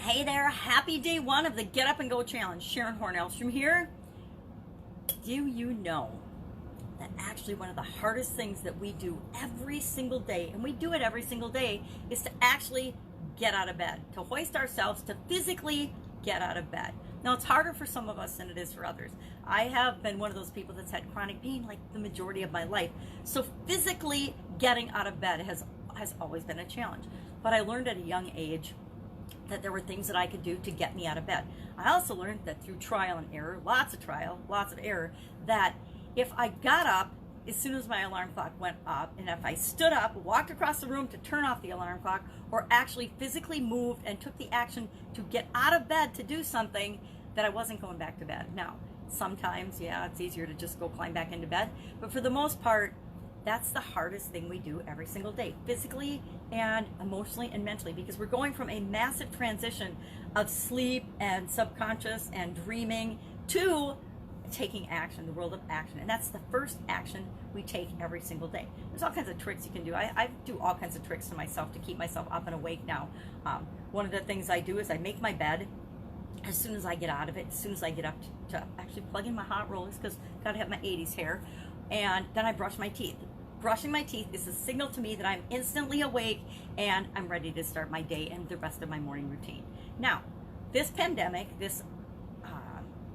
Hey there, happy day one of the Get Up and Go Challenge. Sharon Horne-Ellstrom here. Do you know that actually one of the hardest things that we do every single day, and we do it every single day, is to actually get out of bed, to hoist ourselves, to physically get out of bed. Now, it's harder for some of us than it is for others. I have been one of those people that's had chronic pain like the majority of my life. So physically getting out of bed has always been a challenge. But I learned at a young age that there were things that I could do to get me out of bed. I also learned that through trial and error, lots of trial, lots of error, that if I got up as soon as my alarm clock went up, and if I stood up, walked across the room to turn off the alarm clock, or actually physically moved and took the action to get out of bed to do something, that I wasn't going back to bed. Now, sometimes, yeah, it's easier to just go climb back into bed, but for the most part, that's the hardest thing we do every single day, physically and emotionally and mentally, because we're going from a massive transition of sleep and subconscious and dreaming to taking action, the world of action. And that's the first action we take every single day. There's all kinds of tricks you can do. I do all kinds of tricks to myself to keep myself up and awake now. One of the things I do is I make my bed as soon as I get out of it, as soon as I get up to actually plug in my hot rollers, because I gotta have my 80s hair, and then I brush my teeth. Brushing my teeth is a signal to me that I'm instantly awake and I'm ready to start my day and the rest of my morning routine. Now, this pandemic, this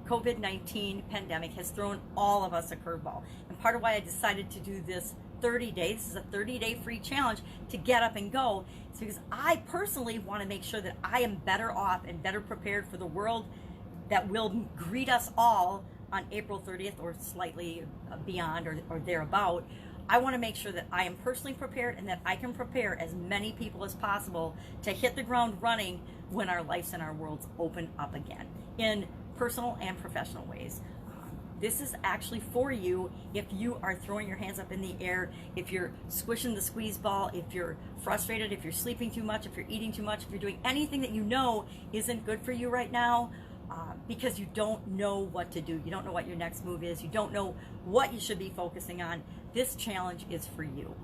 COVID-19 pandemic has thrown all of us a curveball. And part of why I decided to do this 30-day, this is a 30-day free challenge to get up and go, is because I personally want to make sure that I am better off and better prepared for the world that will greet us all on April 30th or slightly beyond or thereabout. I want to make sure that I am personally prepared and that I can prepare as many people as possible to hit the ground running when our lives and our worlds open up again in personal and professional ways. This is actually for you if you are throwing your hands up in the air, if you're squishing the squeeze ball, if you're frustrated, if you're sleeping too much, if you're eating too much, if you're doing anything that you know isn't good for you right now, because you don't know what to do. You don't know what your next move is. You don't know what you should be focusing on. This challenge is for you.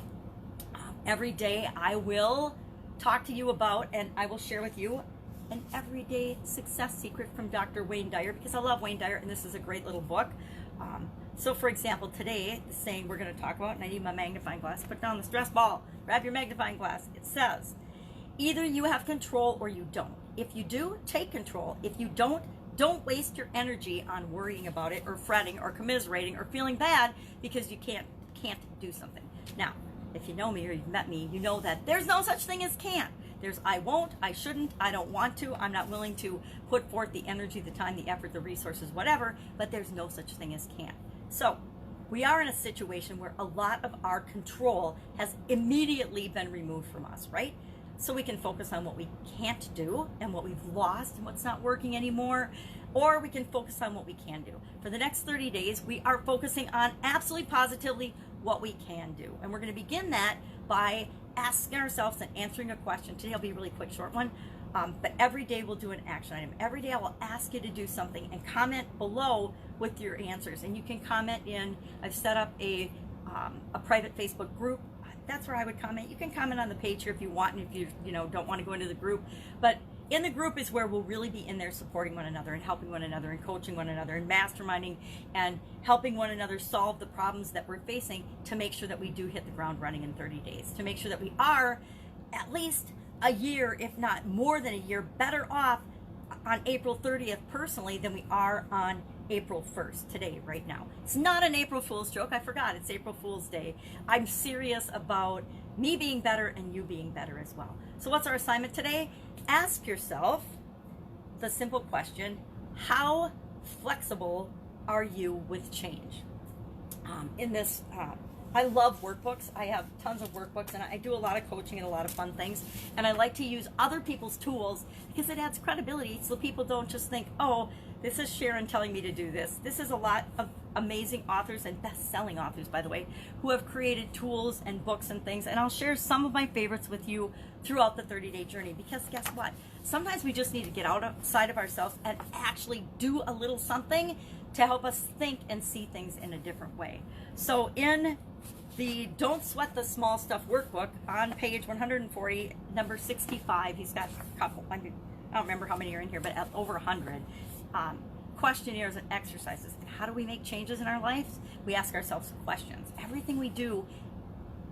Every day I will talk to you about, and I will share with you, an everyday success secret from Dr. Wayne Dyer, because I love Wayne Dyer, and this is a great little book. So for example, today, the saying we're going to talk about, and I need my magnifying glass, put down the stress ball, grab your magnifying glass. It says, either you have control or you don't. If you do, take control. If you don't waste your energy on worrying about it or fretting or commiserating or feeling bad because you can't do something. Now, if you know me or you've met me, you know that there's no such thing as can't. There's I won't, I shouldn't, I don't want to, I'm not willing to put forth the energy, the time, the effort, the resources, whatever, but there's no such thing as can't. So we are in a situation where a lot of our control has immediately been removed from us, right? So we can focus on what we can't do and what we've lost and what's not working anymore, or we can focus on what we can do. For the next 30 days, we are focusing on absolutely positively what we can do. And we're going to begin that by asking ourselves and answering a question. Today will be a really quick, short one, but every day we'll do an action item. Every day I will ask you to do something and comment below with your answers. And you can comment in, I've set up a private Facebook group. That's where I would comment. You can comment on the page here if you want, and if you don't want to go into the group. But in the group is where we'll really be in there supporting one another and helping one another and coaching one another and masterminding and helping one another solve the problems that we're facing to make sure that we do hit the ground running in 30 days, to make sure that we are at least a year, if not more than a year, better off on April 30th personally than we are on April 1st, today, right now. It's not an April Fool's joke. I forgot. It's April Fool's Day. I'm serious about me being better and you being better as well. So what's our assignment today? Ask yourself the simple question, how flexible are you with change? In this, I love workbooks. I have tons of workbooks, and I do a lot of coaching and a lot of fun things. And I like to use other people's tools because it adds credibility so people don't just think, oh, this is Sharon telling me to do this. This is a lot of amazing authors and best-selling authors, by the way, who have created tools and books and things. And I'll share some of my favorites with you throughout the 30-day journey, because guess what? Sometimes we just need to get outside of ourselves and actually do a little something to help us think and see things in a different way. So in the Don't Sweat the Small Stuff workbook on page 140, number 65, he's got a couple. I don't remember how many are in here, but over 100 questionnaires and exercises. And how do we make changes in our lives? We ask ourselves questions. Everything we do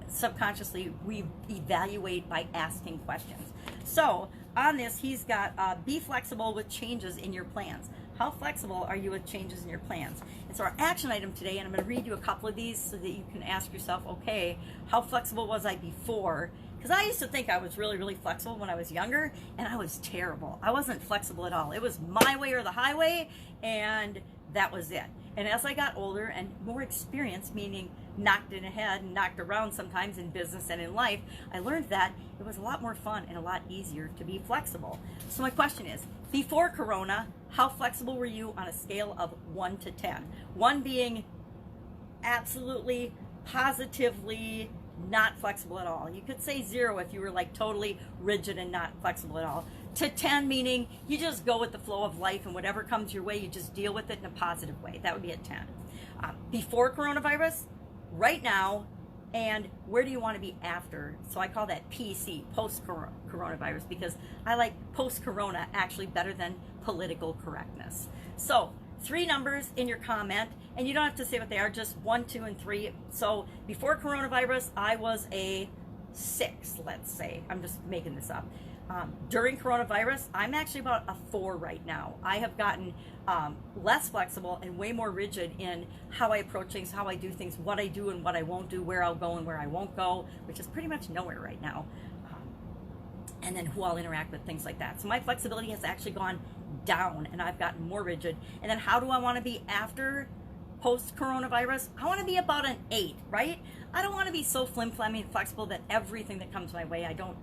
subconsciously, we evaluate by asking questions. So on this, he's got be flexible with changes in your plans. How flexible are you with changes in your plans? And so our action item today, and I'm going to read you a couple of these so that you can ask yourself, okay, how flexible was I before? Because I used to think I was really, really flexible when I was younger, and I was terrible. I wasn't flexible at all. It was my way or the highway, and that was it. And as I got older and more experienced, meaning knocked in the head and knocked around sometimes in business and in life, I learned that it was a lot more fun and a lot easier to be flexible. So my question is, before Corona, how flexible were you on a scale of 1 to 10? 1 being absolutely, positively not flexible at all. You could say 0 if you were like totally rigid and not flexible at all. To 10 meaning you just go with the flow of life, and whatever comes your way, you just deal with it in a positive way. That would be a 10. Before coronavirus, right now, and where do you want to be after? So I call that PC, post-coronavirus, because I like post-corona actually better than political correctness. So 3 numbers in your comment, and you don't have to say what they are, just 1, 2, and 3. So before coronavirus, I was a 6, let's say. I'm just making this up. During coronavirus, I'm actually about a 4 right now. I have gotten less flexible and way more rigid in how I approach things, how I do things, what I do and what I won't do, where I'll go and where I won't go, which is pretty much nowhere right now. And then who I'll interact with, things like that. So my flexibility has actually gone down, and I've gotten more rigid. And then how do I want to be after post-coronavirus? I want to be about an 8, right? I don't want to be so flim-flammy and flexible that everything that comes my way, I don't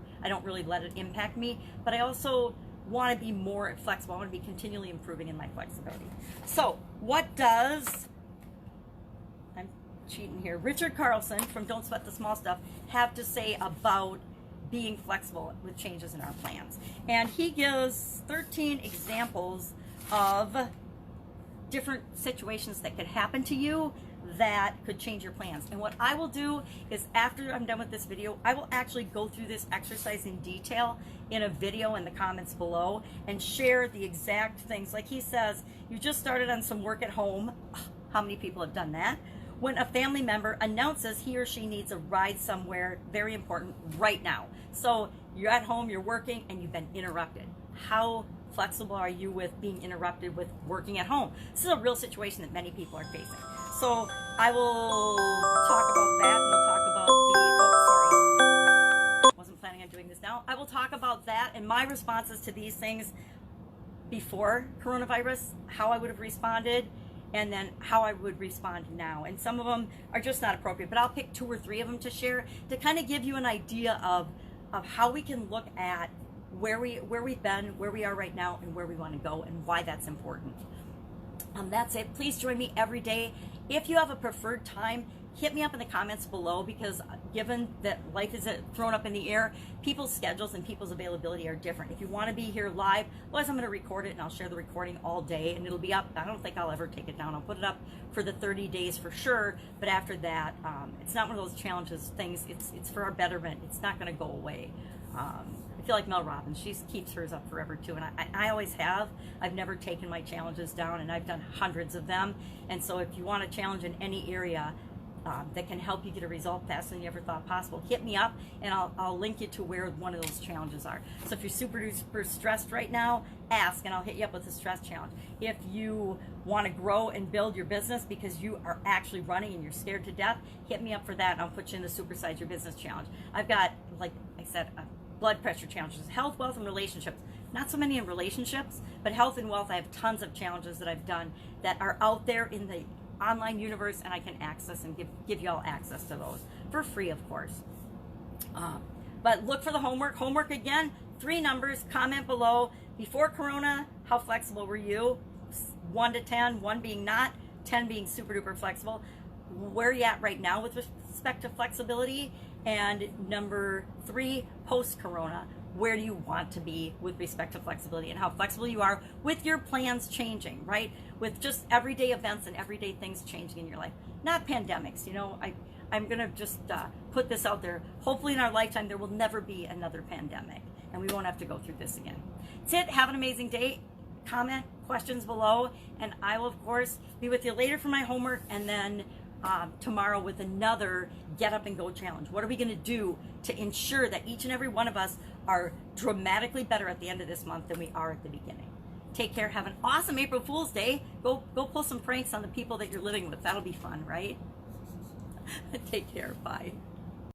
really let it impact me, but I also want to be more flexible. I want to be continually improving in my flexibility. So what does, I'm cheating here, Richard Carlson from Don't Sweat the Small Stuff have to say about being flexible with changes in our plans? And he gives 13 examples of different situations that could happen to you that could change your plans. And what I will do is, after I'm done with this video, I will actually go through this exercise in detail in a video in the comments below and share the exact things. Like he says, you just started on some work at home. How many people have done that? When a family member announces he or she needs a ride somewhere very important right now. So you're at home, you're working, and you've been interrupted. How flexible are you with being interrupted with working at home? This is a real situation that many people are facing. So I will talk about that, and we'll talk about the, wasn't planning on doing this now. I will talk about that and my responses to these things before coronavirus, how I would have responded, and then how I would respond now. And some of them are just not appropriate, but I'll pick 2 or 3 of them to share to kind of give you an idea of how we can look at where we've been, where we are right now, and where we want to go, and why that's important. That's it. Please join me every day. If you have a preferred time, hit me up in the comments below, because given that life is thrown up in the air, people's schedules and people's availability are different. If you want to be here live, otherwise I'm going to record it, and I'll share the recording all day, and it'll be up. I don't think I'll ever take it down. I'll put it up for the 30 days for sure, but after that, it's not one of those challenges things. It's for our betterment. It's not going to go away. I feel like Mel Robbins, she keeps hers up forever too, and I always have. I've never taken my challenges down, and I've done hundreds of them. And so if you want a challenge in any area that can help you get a result faster than you ever thought possible, hit me up, and I'll link you to where one of those challenges are. So if you're super stressed right now, ask, and I'll hit you up with a stress challenge. If you want to grow and build your business because you are actually running and you're scared to death, hit me up for that, and I'll put you in the Supersize Your Business Challenge. I've got, like I said, blood pressure challenges, health, wealth, and relationships. Not so many in relationships, but health and wealth, I have tons of challenges that I've done that are out there in the online universe, and I can access and give you all access to those for free, of course. But look for the homework. Homework again, 3 numbers, comment below. Before Corona, how flexible were you? 1 to 10, 1 being not, 10 being super duper flexible. Where are you at right now with respect to flexibility? And number 3, post-corona, where do you want to be with respect to flexibility, and how flexible you are with your plans changing, right? With just everyday events and everyday things changing in your life, not pandemics. You know, I'm gonna just put this out there. Hopefully in our lifetime there will never be another pandemic. and we won't have to go through this again. That's it. Have an amazing day. Comment, questions below, and I will, of course, be with you later for my homework, and then tomorrow with another Get Up and Go challenge. What are we going to do to ensure that each and every one of us are dramatically better at the end of this month than we are at the beginning? Take care. Have an awesome April Fool's Day. Go pull some pranks on the people that you're living with. That'll be fun, right? Take care. Bye.